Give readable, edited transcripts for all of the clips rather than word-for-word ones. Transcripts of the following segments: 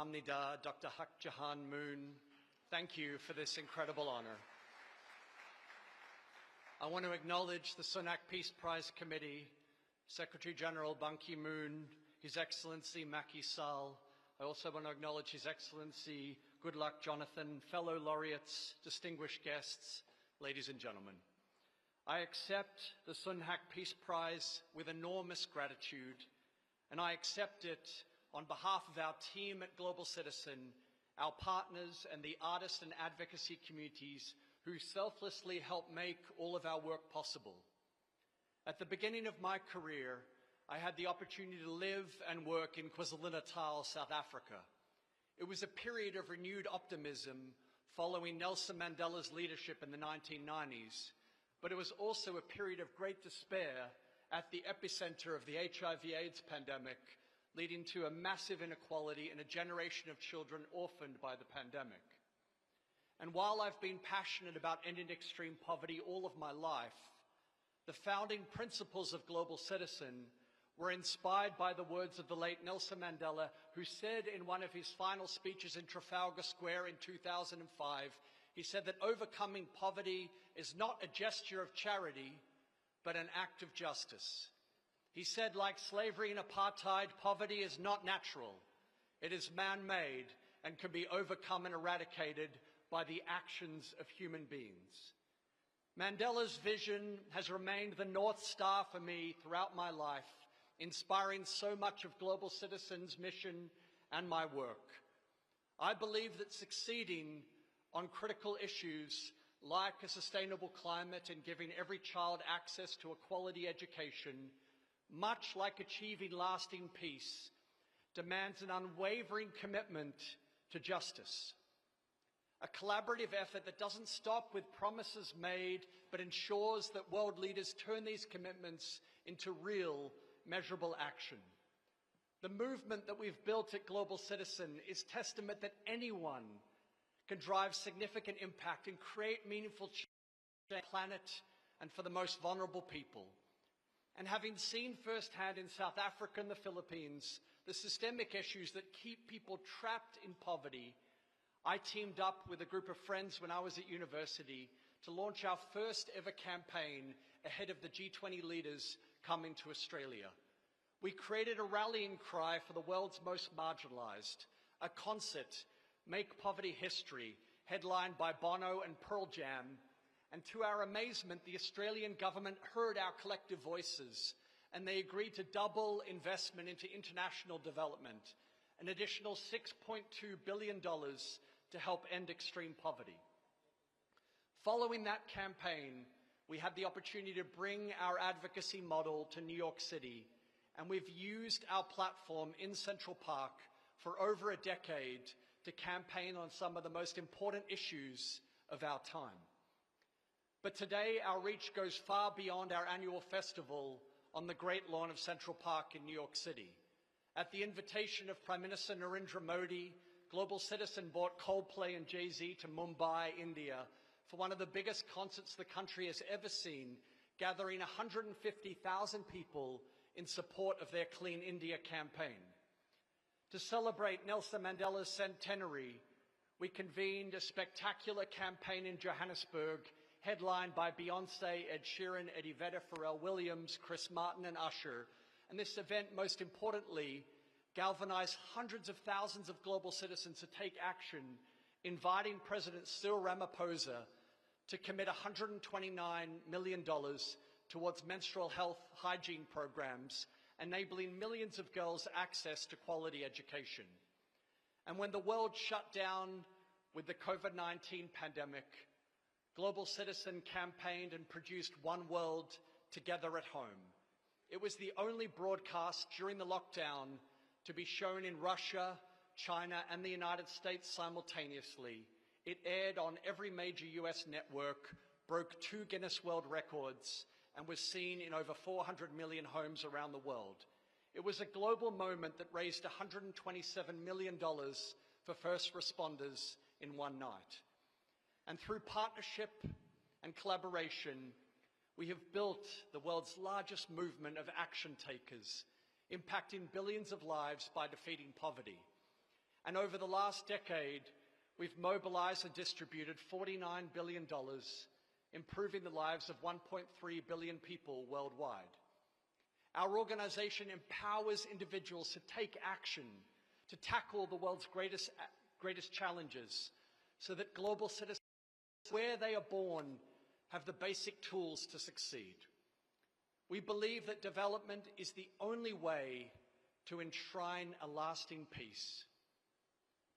Kamnida, Dr. Hak Jahan Moon, thank you for this incredible honor. I want to acknowledge the Sunhak Peace Prize Committee, Secretary General Ban Ki-moon, His Excellency Macky Sall. I also want to acknowledge His Excellency Goodluck Jonathan, fellow laureates, distinguished guests, ladies and gentlemen. I accept the Sunhak Peace Prize with enormous gratitude, and I accept it on behalf of our team at Global Citizen, our partners and the artist and advocacy communities who selflessly help make all of our work possible. At the beginning of my career, I had the opportunity to live and work in KwaZulu-Natal, South Africa. It was a period of renewed optimism following Nelson Mandela's leadership in the 1990s, but it was also a period of great despair at the epicenter of the HIV/AIDS pandemic, leading to a massive inequality and a generation of children orphaned by the pandemic. And while I've been passionate about ending extreme poverty all of my life, the founding principles of Global Citizen were inspired by the words of the late Nelson Mandela, who said in one of his final speeches in Trafalgar Square in 2005, he said that overcoming poverty is not a gesture of charity, but an act of justice. He said, like slavery and apartheid, poverty is not natural. It is man-made and can be overcome and eradicated by the actions of human beings. Mandela's vision has remained the North Star for me throughout my life, inspiring so much of Global Citizen's mission and my work. I believe that succeeding on critical issues like a sustainable climate and giving every child access to a quality education, much like achieving lasting peace, demands an unwavering commitment to justice. A collaborative effort that doesn't stop with promises made, but ensures that world leaders turn these commitments into real, measurable action. The movement that we've built at Global Citizen is testament that anyone can drive significant impact and create meaningful change on the planet and for the most vulnerable people. And having seen firsthand in South Africa and the Philippines the systemic issues that keep people trapped in poverty, I teamed up with a group of friends when I was at university to launch our first ever campaign ahead of the G20 leaders coming to Australia. We created a rallying cry for the world's most marginalized, a concert, Make Poverty History, headlined by Bono and Pearl Jam. And to our amazement, the Australian government heard our collective voices, and they agreed to double investment into international development, an additional $6.2 billion to help end extreme poverty. Following that campaign, we had the opportunity to bring our advocacy model to New York City, and we've used our platform in Central Park for over a decade to campaign on some of the most important issues of our time. But today, our reach goes far beyond our annual festival on the Great Lawn of Central Park in New York City. At the invitation of Prime Minister Narendra Modi, Global Citizen brought Coldplay and Jay-Z to Mumbai, India, for one of the biggest concerts the country has ever seen, gathering 150,000 people in support of their Clean India campaign. To celebrate Nelson Mandela's centenary, we convened a spectacular campaign in Johannesburg, headlined by Beyoncé, Ed Sheeran, Eddie Vedder, Pharrell Williams, Chris Martin, and Usher. And this event, most importantly, galvanized hundreds of thousands of global citizens to take action, inviting President Cyril Ramaphosa to commit $129 million towards menstrual health hygiene programs, enabling millions of girls access to quality education. And when the world shut down with the COVID-19 pandemic, Global Citizen campaigned and produced One World Together at Home. It was the only broadcast during the lockdown to be shown in Russia, China, and the United States simultaneously. It aired on every major US network, broke 2 Guinness World Records, and was seen in over 400 million homes around the world. It was a global moment that raised $127 million for first responders in one night. And through partnership and collaboration, we have built the world's largest movement of action takers, impacting billions of lives by defeating poverty. And over the last decade, we've mobilized and distributed $49 billion, improving the lives of 1.3 billion people worldwide. Our organization empowers individuals to take action, to tackle the world's greatest challenges, so that global citizens, where they are born, have the basic tools to succeed. We believe that development is the only way to enshrine a lasting peace.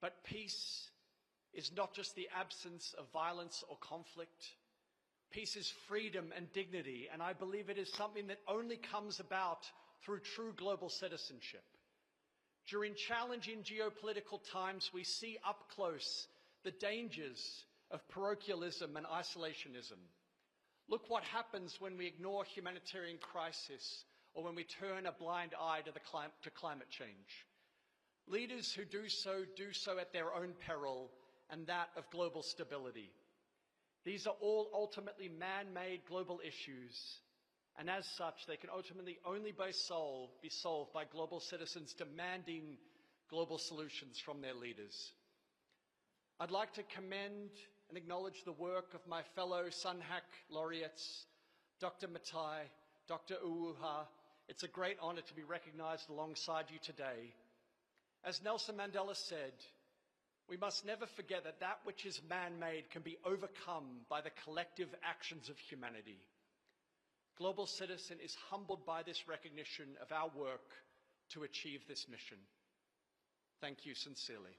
But peace is not just the absence of violence or conflict. Peace is freedom and dignity, and I believe it is something that only comes about through true global citizenship. During challenging geopolitical times, we see up close the dangers of parochialism and isolationism. Look what happens when we ignore humanitarian crisis or when we turn a blind eye to climate change. Leaders who do so at their own peril and that of global stability. These are all ultimately man-made global issues, and as such, they can ultimately only be solved by global citizens demanding global solutions from their leaders. I'd like to commend and acknowledge the work of my fellow Sunhak laureates, Dr. Matai, Dr. Uwuha. It's a great honor to be recognized alongside you today. As Nelson Mandela said, we must never forget that that which is man-made can be overcome by the collective actions of humanity. Global Citizen is humbled by this recognition of our work to achieve this mission. Thank you sincerely.